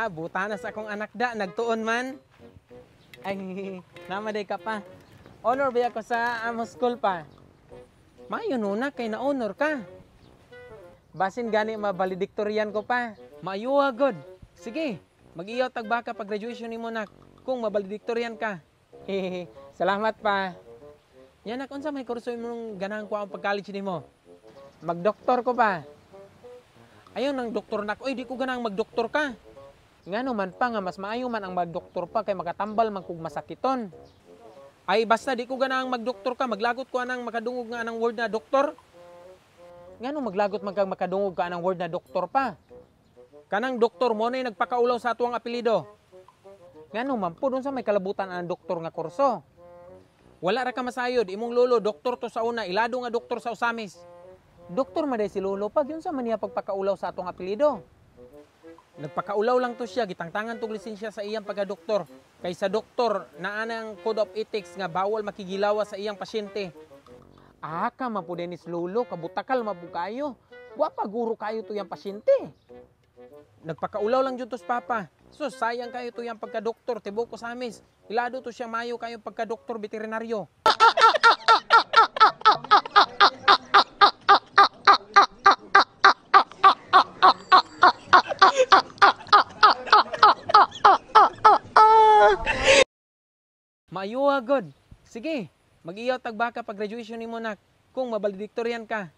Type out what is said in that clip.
Buta na sa akong anak da, nagtuon man. Ay, namaday ka pa. Honor ba ako sa amo school pa? Mayo nuna, kay na-honor ka. Basin gani mabalediktoryan ko pa. Maayuha god. Sige, mag-iyaw tagbaka pag graduation ni mo nak. Kung mabalediktoryan ka. Salamat pa. Yan nak, unsa may kurso imong ganahan ko ang pag-college nimo? Mag-doktor ko pa. Ayaw ng doktor nak. Oy, di ko ganang mag-doktor ka. Ngano man pa nga mas maayo man ang mag-doktor pa kay makatambal man kog masakiton. Ay basta di ko ganang mag-doktor ka, maglagot ko anang makadungog nga anang word na doktor. Ngano maglagot man kang makadungog ka anang word na doktor pa? Kanang doktor mo na nagpakaulaw sa atuang apelyido. Ngano man po dun sa may kalabutan ang doktor nga kurso. Wala ra ka masayod, imong lolo doktor to sa una, ilado nga doktor sa usamis. Doktor maday si lolo pag yun sa maniya pagpakaulaw sa atong apelyido. Nagpakaulaw lang to siya, gitangtangan tong lisensya sa iyang pagka-doktor. Kaysa doktor, naanang code of ethics nga bawal makigilawa sa iyang pasyente. Ka man po Dennis Lolo, kabutakal mabu kayo. Wapa guro kayo to yang pasyente. Nagpakaulaw lang jud to sa papa. So sayang kayo to yang pagka-doktor, tibok ko sa amis. Ilado to siya mayo kayo pagka-doktor veterinaryo. Maayuha god. Sige, mag-iyaw tagbaka pag graduation nimo nak. Kung mabalediktoryan ka.